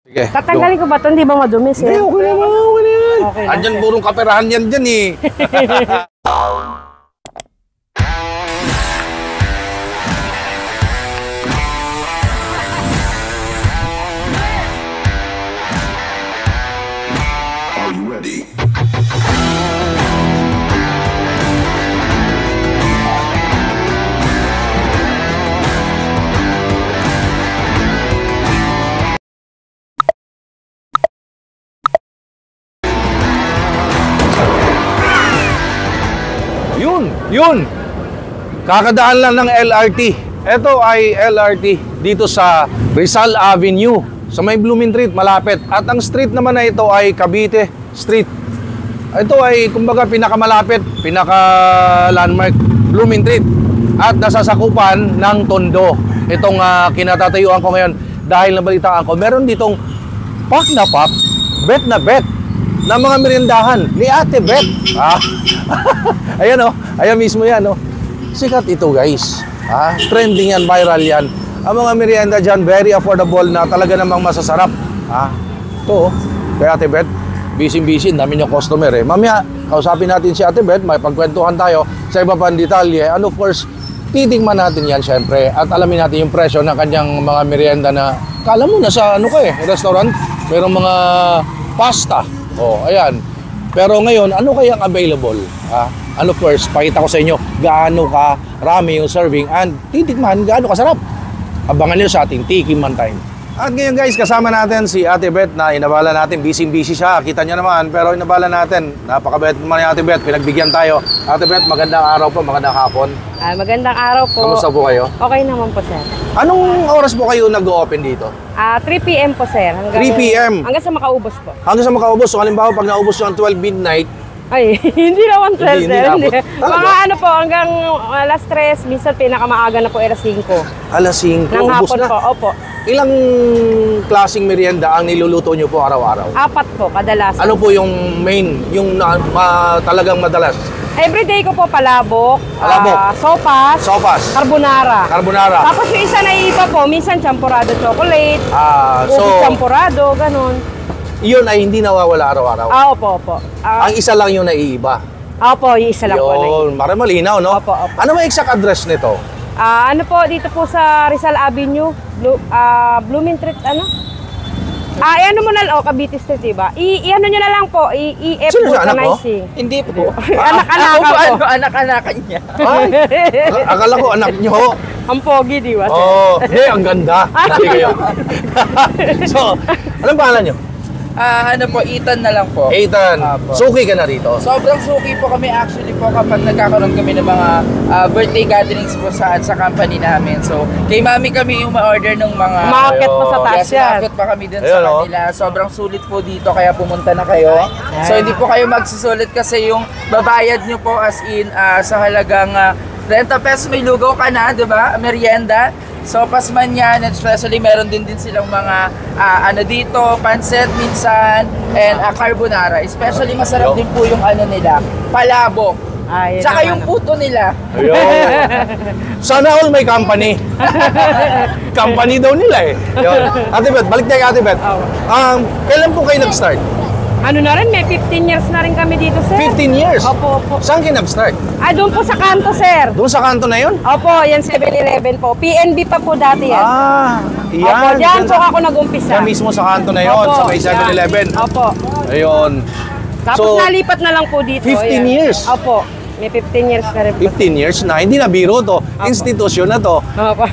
Sige. Tatanggalin ko ba ito? Hindi ba madumi, sir? Hindi, okay naman, okay na yan. Okay lang, Andyan sir. burong kaperahan yan dyan eh. Are you ready? Yun. Kakadaan lang ng LRT. Ito ay LRT dito sa Rizal Avenue. Sa may Blooming Street, malapit. At ang street naman na ito ay Cavite Street. Ito ay kumbaga pinakamalapit, pinaka-landmark, Blooming Street. At nasasakupan ng Tondo. Itong kinatatayuan ko ngayon dahil nabalitaan ko. Meron ditong pop na pop, bet na bet na mga merindahan ni Ate Bet. Ayan oh, ayan mismo yan oh. Sikat ito guys. Trending yan, viral yan. Ang mga merienda dyan, very affordable na talaga namang masasarap. Ito oh, kay Ate Bet. Busy-busy, dami niyong customer eh. Mamaya, kausapin natin si Ate Bet, may pagkwentuhan tayo sa iba pang detalye. And of course, titingnan natin yan syempre. At alamin natin yung presyo ng kanyang mga merienda na kala mo nasa restaurant. Merong mga pasta. Oh, ayan. Pero ngayon, ano kayang available? And of course, pakita ko sa inyo gaano ka rami yung serving and titikman gaano kasarap. Abangan niyo sa ating Tikiman Time. At ngayon guys, kasama natin si Ate Bet na inabala natin. Busy-busy siya, kita niyo naman. Pero inabala natin, napakabait naman ni Ate Bet. Pinagbigyan tayo. Ate Bet, magandang araw po, magandang hapon. Magandang araw po. Kamusta po kayo? Okay naman po, sir. Anong oras po kayo nag-open dito? 3 p.m. po, sir. 3 p.m. Hanggang sa makaubos po. Hanggang sa makaubos. So halimbawa, pag naubos yung 12 midnight, Ay, hindi naman 12, Hindi sir. naabot. Mga ano po, hanggang alas 3, minsan pinakamaaga na po, alas 5. alas 5, Nang ubos hapon na. po, opo. Ilang klaseng merienda ang niluluto nyo po araw-araw? 4 po, kadalasan. Ano po yung main, yung talagang madalas? Everyday ko po palabok, sopas, Sopas, carbonara. carbonara. Tapos yung isa na iba po, minsan champurado chocolate, So, champurado, ganun. yun ay hindi nawawala araw-araw. Opo. Ang isa lang yung naiiba. Opo, yung isa lang po na Yun, malinaw, no? Opo. Ano may exact address nito? ano po, dito po sa Rizal Avenue, Blooming Street, ano? Ano mo na lang, Cavite Street, diba? I-ano nyo na lang po, i-F Sino siya, anak ko? vulcanizing. Hindi po. Anak-anakan po. Ano, anak-anakan niya. Ay, akala ko anak nyo. Ang pogi, di ba? Hindi, ang ganda. Kasi kayo. So, anong pangalan nyo? Ano po, Ethan na lang po. Ethan, Apo. suki ka na rito. Sobrang suki po kami actually po kapag nagkakaroon kami ng mga birthday gatherings po sa company namin. So, kay mami kami yung ma-order ng mga... Umaakit pa sa taas Yes, yan. umaakit pa kami dun Ayun, sa oh. kanila. Sobrang sulit po dito kaya pumunta na kayo. So, hindi po kayo magsusulit kasi yung babayad nyo po as in sa halagang 30 pesos may lugaw ka na, di ba? Merienda. Sopas man yan, and especially meron din silang mga ano dito, pancit minsan, and carbonara. Especially masarap din po yung ano nila, palabok. Ay, Tsaka yung puto nila. Ayun. Sana all may company. Company daw nila eh. Yun. Ate Bet, balik tayo kay Ate Bet. Kailan po kayo nag-start? Ano na rin, may 15 years na rin kami dito, sir. 15 years? Opo. Saan kayo nag-start? Doon po sa kanto, sir. Doon sa kanto na yun? Opo, yan 7-Eleven po. PNB pa po dati yan. Yan. Opo, dyan po ako nag-umpisa. Yan mismo sa kanto na yun, Opo, sa may 7-Eleven. yan. Opo. Ayun. Tapos So, nalipat na lang po dito. 15 ayan. years? Opo, may 15 years na rin po. 15 years na, hindi na biro to. Institusyon na to. Opo.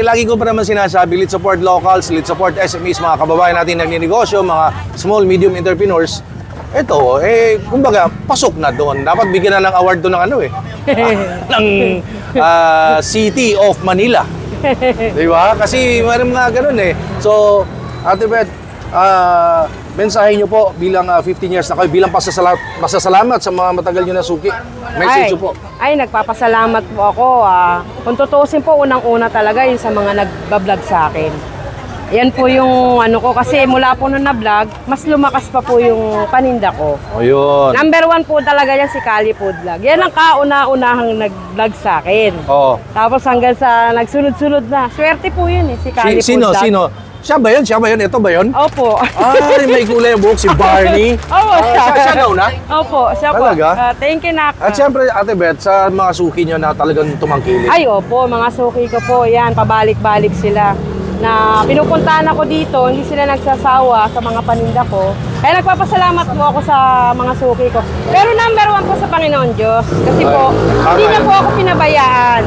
Lagi ko pa naman sinasabi, let's support locals, let's support SMEs, mga kababayan natin nagninegosyo, mga small, medium entrepreneurs. Ito, kumbaga, pasok na doon. Dapat bigyan na ng award doon ng ng City of Manila. Diba? Kasi mayroon mga ganun eh. So, Ate Bet, mensahe nyo po bilang 15 years na kayo, bilang pasasalamat sa mga matagal nyo na suki. Message nyo po. Ay, nagpapasalamat po ako. Kung tutusin po, unang-una talaga yung sa mga nagbablog sa akin. Yan po yung ano ko, kasi mula po nung na-vlog, mas lumakas pa po yung paninda ko. Ayun. Number 1 po talaga yan si Kali Food Vlog. Yan ang kauna-unahang nag-vlog sa akin. Oo. Tapos hanggang sa nagsunod-sunod na. Swerte po yun si Kali Food Sino? Vlog. Siya ba yun? Siya ba yun? Ito ba yun? Opo. Ay, may kulay ang buhok si Barney. Opo, Siya daw na? Opo, siya po. Talaga? Thank you, Nak. At siyempre, Ate Beth, sa mga suki nyo na talagang tumangkilik. Ay, opo, mga suki ko po, yan, pabalik-balik sila. Na pinupuntahan ako dito, hindi sila nagsasawa sa mga paninda ko. Kaya nagpapasalamat po ako sa mga suki ko. Pero number 1 po sa Panginoon Diyos. Kasi po, hindi niya po ako pinabayaan.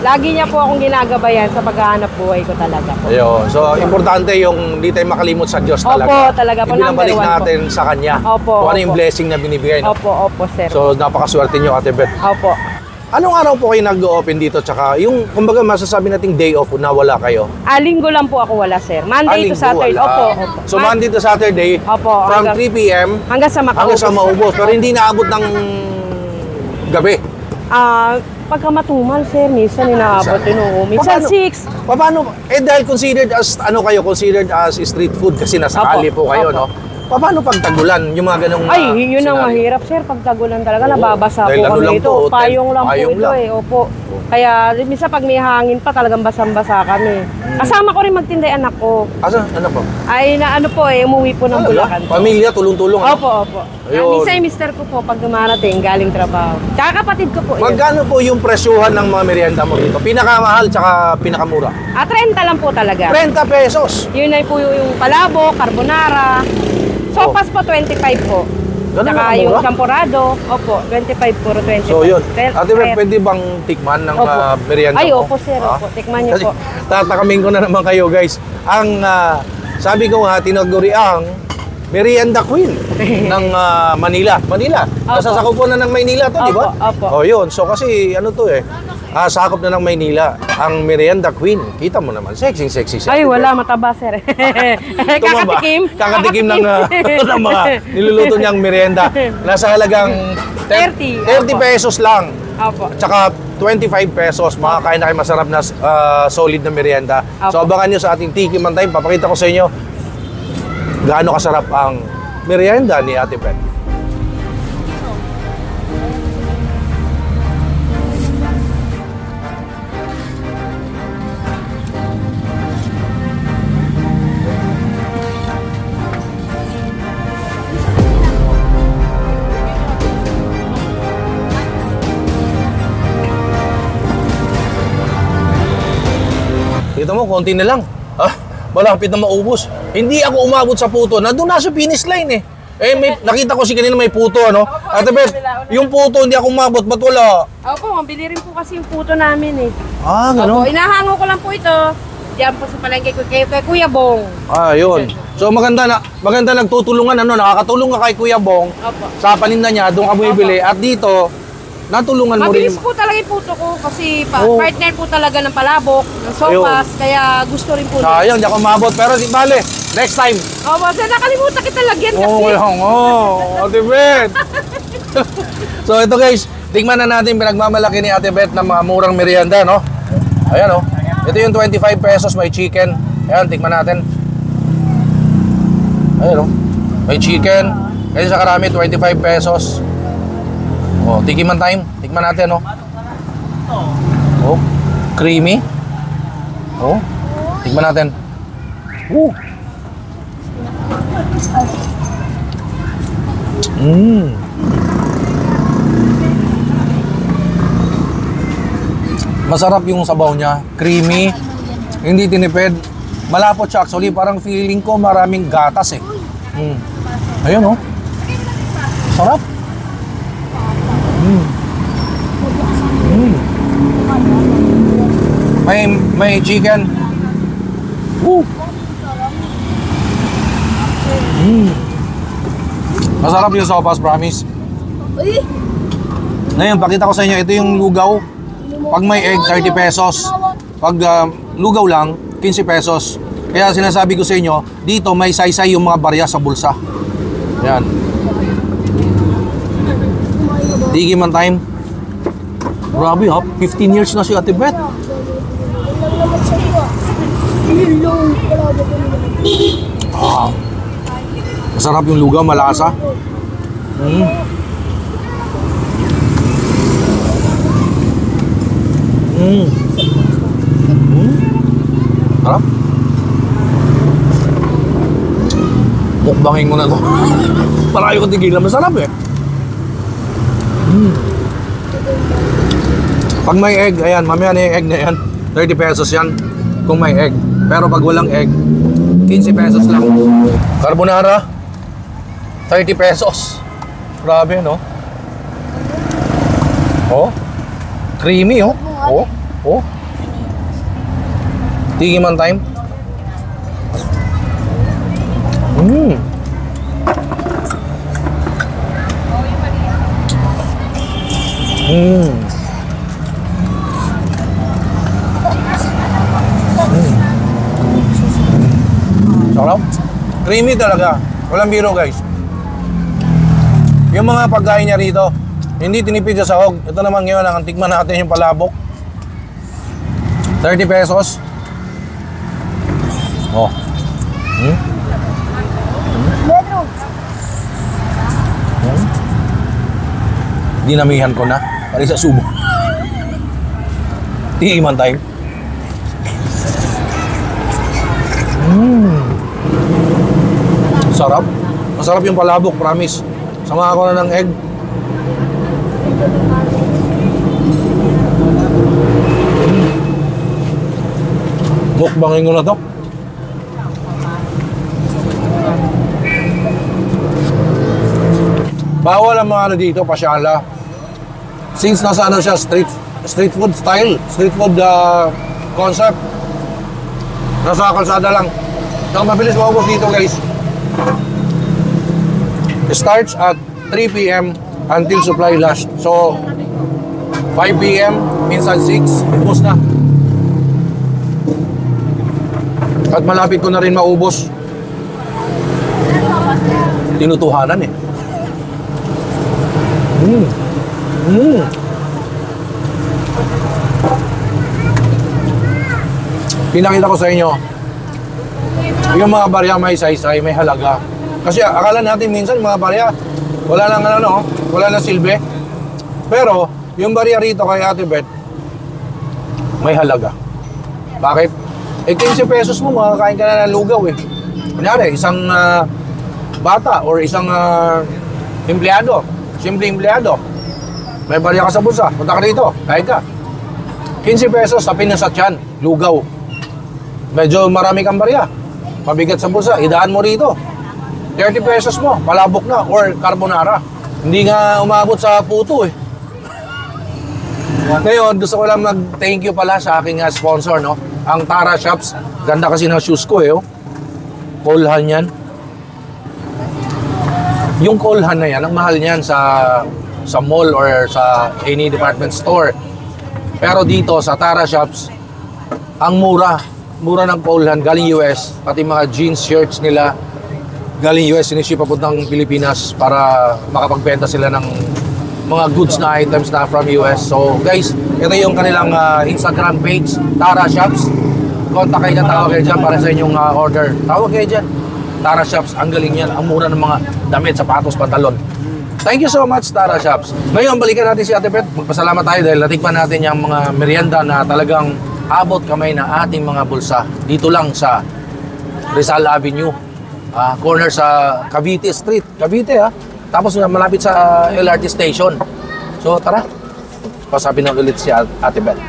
Lagi niya po akong ginagabayan sa paghahanap buhay ko talaga po. Ayun. So, importante yung hindi tayo makalimot sa Diyos talaga. Opo, talaga po, Ibinabalik number 1 natin sa Kanya. Opo, Kung ano yung opo. blessing na binibigay. No? Opo, opo, sir. So, napakaswerte nyo, Ate Beth. Opo. Anong araw po kayo nag-open dito? Tsaka yung, kumbaga, masasabi nating day off na wala kayo? Linggo lang po ako wala, sir. Monday to Linggo, Saturday. wala. Opo, opo. So, Monday to Saturday, Opo, from hanggang- 3 p.m. Hanggang sa makaubos. hanggang sa maubos. Pero hindi naabot ng gabi. Pagka matumal, sir, minsan inaabot din, oo. Minsan Paano? 6. Paano? Dahil considered as, considered as street food kasi nasa Opo, ali po kayo, opo. no? Paano pag tagulan, yung mga ganong Ay, yun ang scenario? mahirap, sir. Pag tagulan talaga, Oo. nababasa Dahil po ano kami lang ito. po, Payong lang po payong ito lang. Opo. Kaya, minsan pag may hangin pa, talagang basang-basa kami. Kasama ko rin magtinda yung anak ko. Asa? Ano po? Ay, na ano po umuwi po ng Bulacan. Pamilya, tulong-tulong. ano? Opo, opo. Ayun. Minsan yung mister ko po, pag dumarating, galing trabaho. Tsaka kapatid ko po yun. Magkano po yung presyuhan ng mga merienda mo dito? Pinakamahal tsaka pinakamura? 30 lang po talaga. 30 pesos. Yun ay po yung palabok, carbonara. Sopas po, 25 po. Ganun Tsaka lang, yung mura? champurado, opo, 25 puro 25. So yun. Tel- Ate Beth, tel- pwede bang tikman ng Opo. merienda Ay, mo? opo, sir. Ha? Opo, tikman niyo Kasi po. tatakamin ko na naman kayo, guys. Ang sabi ko nga, tinaguri ang merienda queen ng Manila. Manila. Nasasakop po na ng Maynila to, di ba? Opo, opo. Oh, yun. So kasi ano to sakop na ng Maynila. Ang merienda queen. Kita mo naman, sexy siya. Ay, wala, mataba, sir. Tumaba. Kakatikim. Kakatikim ng, ng mga niluluto niyang merienda. Nasa halagang 30. 30 pesos lang. Opo. Tsaka 25 pesos, makakain na kayo masarap na solid na merienda. So Apo. abangan nyo sa ating Tiki Man Time. Papakita ko sa inyo gaano kasarap ang merienda ni Ate Beth. Kita mo, konti na lang. Malapit na maubos. Hindi ako umabot sa puto. Nandun na sa finish line eh. Nakita ko si kanina may puto, ano? Ate Beth, yung puto hindi ako umabot. Ba't wala? Opo, mabili rin po kasi yung puto namin eh. Ganun. Opo, inahango ko lang po ito. Diyan po sa palengke ko kay Kuya Bong. Yun. So maganda nagtutulungan, nakakatulong ka kay Kuya Bong Opo. sa paninda niya, doon ka bumibili. At dito, natulungan mo rin. Mabilis po talaga yung puto ko kasi Oo. partner po talaga ng palabok, ng sopas, kaya gusto rin po. Sayang, di ako umabot. Pero di bale, next time. Opo, sir, nakalimutan kita lagyan kasi. Ate Beth. So ito guys, tingnan na natin pinagmamalaki ni Ate Beth ng mga murang merienda, no? Ayan, oh. Ito yung 25 pesos, may chicken. Ayan, tingnan natin. Ayan, oh. May chicken. Kasi sa karami, 25 pesos. Oh, Tiki Man Time. Tikman natin, oh. Oh, creamy. Oh, tikman natin. Masarap yung sabaw niya, creamy, hindi tinipid. Malapot siya actually, parang feeling ko maraming gatas eh. Ayun, oh. Sarap. May chicken. Masarap yung sopas, promise. Ngayon, pakita ko sa inyo, ito yung lugaw. Pag may egg, 30 pesos. Pag lugaw lang, 15 pesos. Kaya sinasabi ko sa inyo, dito may saysay yung mga barya sa bulsa. Yan. Tiki Man Time. Grabe ha, 15 years na si Ate Beth. Masarap yung lugaw, malasa. Sarap. Mukbangin ko na to. Para ko tigilan. Masarap eh. Pag may egg, ayan, mamaya na yung egg na yan. 30 pesos yan kung may egg. Pero pag walang egg, 15 pesos lang. Carbonara, 30 pesos. Grabe, no? Oh. Creamy, oh. Oh. Oh. Tigiman time. Sarap. Creamy talaga. Walang biro, guys. Yung mga pagkain niya rito, hindi tinipid sa sahog. Ito naman ngayon, ang tikman natin yung palabok. 30 pesos. Oh. Dinamihan ko na. Pari sa subo. Tiiman tayo. Sarap. Masarap yung palabok, promise. Sama ako na ng egg. Mukbangin ko na to. Bawal ang mga ano dito, pasyala. Since nasa ano siya, street food style, street food concept. Nasa kalsada lang. So, mabilis maubos dito, guys. It starts at 3 p.m. until supply last. So, 5 p.m. minsan 6, ubos na. At malapit ko na rin maubos. Tinutuhanan eh. Pinakita ko sa inyo yung mga barya may saysay, may halaga. Kasi akala natin minsan mga barya wala nang ano, wala nang silbi. Pero yung barya rito kay Ate Beth may halaga. Bakit? 15 pesos mo makakain ka na ng lugaw eh. Kunyari, isang bata or isang empleyado, simple empleyado, may barya ka sa bulsa, punta ka rito, kain ka. 15 pesos, tapin na sa tiyan, lugaw. Medyo marami kang barya, mabigat sa bulsa, idaan mo rito. 30 pesos mo, palabok na, or carbonara. Hindi nga umabot sa puto eh. Ngayon, gusto ko lang mag-thank you pala sa aking sponsor, no? Ang Tara Shops. Ganda kasi ng shoes ko eh, oh. Kolhan yan. Yung Kolhan na yan, ang mahal niyan sa mall or sa any department store. Pero dito sa Tara Shops, ang mura ng Kolhan galing US, pati mga jeans, shirts nila galing US, siniship papuntang Pilipinas para makapagbenta sila ng mga goods na items na from US. So guys, ito yung kanilang Instagram page, Tara Shops. Contact kayo na, tawag kayo dyan para sa inyong order. Tawag kayo dyan. Tara Shops, ang galing yan. Ang mura ng mga damit, sapatos, pantalon. Thank you so much, Tara Shops. Ngayon, balikan natin si Ate Beth. Magpasalamat tayo dahil natikman natin yung mga merienda na talagang abot kamay na ating mga bulsa. Dito lang sa Rizal Avenue. Corner sa Cavite Street. Cavite Tapos malapit sa LRT station. So tara, pasapin na ulit si Ate Beth.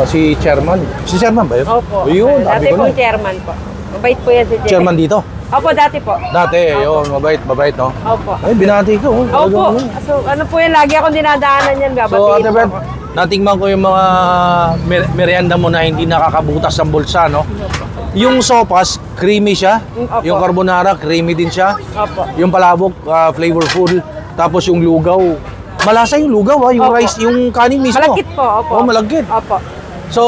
Si Chairman. Si Chairman ba yun? Opo. Yun, Dati ko pong na. chairman po. Mabait po yan si Chairman. Chairman dito? Opo, dati po. Dati, yun, mabait, no? Opo. Ay, binati ka, oh. Opo. So, ano po yan, lagi akong dinadaanan yan. So, Ate Beth, natingnan ko yung mga merienda mo na hindi nakakabutas ng bulsa, no? Yung sopas, creamy siya. Opo. Yung carbonara, creamy din siya. Opo. Yung palabok, flavorful. Tapos yung lugaw, malasa yung lugaw, yung Opo. rice, yung kanin mismo. Malagkit po, opo. Oh, malagkit. Opo. So,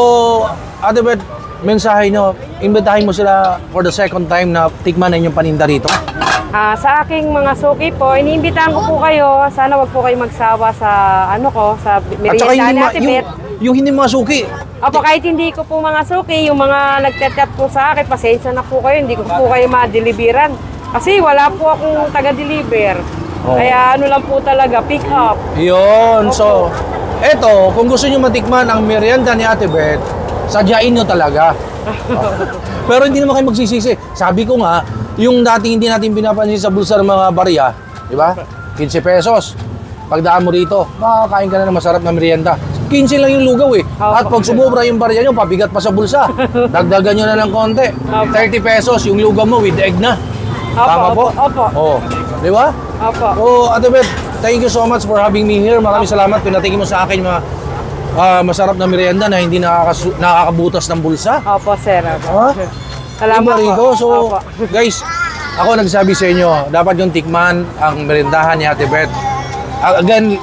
Ate Beth, mensahe nyo, imbitahin mo sila for the second time na tikman na yung paninda rito. Sa aking mga suki po, iniimbitahan ko po kayo. Sana wag po kayo magsawa sa sa At saka merienda hindi ni Ate Beth. yung hindi mga suki. Opo, kahit hindi ko po mga suki, yung mga nagchat-chat po sa akin, pasensya na po kayo, hindi ko po kayo ma-deliveran. Kasi wala po akong taga-deliver. Oh. Kaya ano lang po talaga, pick up. Yun, Opo. so, eto, kung gusto nyo matikman ang merienda ni Ate Beth, sadyain nyo talaga. Pero hindi naman kayo magsisisi. Sabi ko nga, yung dating hindi natin pinapansin sa bulsa ng mga barya, di ba? 15 pesos. Pagdaan mo rito, makakain ka na ng masarap na merienda. 15 lang yung lugaw eh. At pag sumubra yung barya nyo, pabigat pa sa bulsa. Dagdagan nyo na ng konti. 30 pesos yung lugaw mo with egg na. Tama po? Opo. Oo. Di ba? Opo. Oh, Ate Beth, thank you so much for having me here. Maraming salamat. Pinatingin mo sa akin mga masarap na merienda na hindi nakakabutas ng bulsa. Opo, sir. Opo. Ha? Salamat Iba rito. po. So, Opo. guys, ako nagsabi sa inyo, dapat yung tikman ang merindahan ni Ate Beth. Again,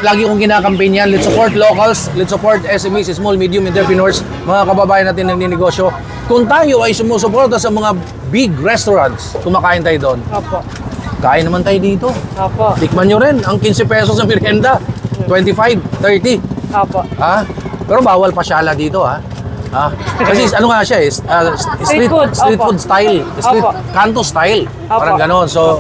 lagi kong kinakampaign yan. Let's support locals. Let's support SMEs, small, medium entrepreneurs, mga kababayan natin na ninegosyo. Kung tayo ay sumusuporta sa mga big restaurants, kumakain tayo doon. Opo. Kain naman tayo dito. Opo. Tikman nyo rin ang 15 pesos sa merienda. 25, 30. Opo. Ha? Pero bawal pasyala dito, ha? Ha? Kasi ano nga siya, street food. Opo. food style. Street Opo. kanto style. Opo. Parang ganon. So,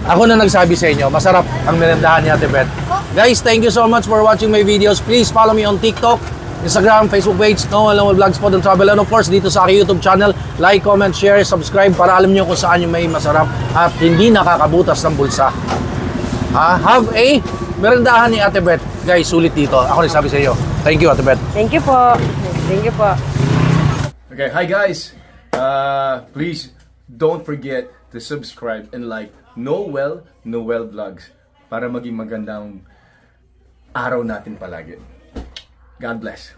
ako na nagsabi sa inyo, masarap ang merendahan ni Ate Beth. Guys, thank you so much for watching my videos. Please follow me on TikTok, Instagram, Facebook page, Noah Longwell Vlogspot and Travel. And of course, dito sa aking YouTube channel, like, comment, share, subscribe para alam nyo kung saan yung may masarap at hindi nakakabutas ng bulsa. Have a merendahan ni Ate Beth. Guys, sulit dito. Ako nagsabi sa inyo. Thank you, Ate Beth. Thank you po. Thank you po. Okay, hi guys. Please don't forget to subscribe and like Noel Vlogs para maging magandang araw natin palagi. God bless.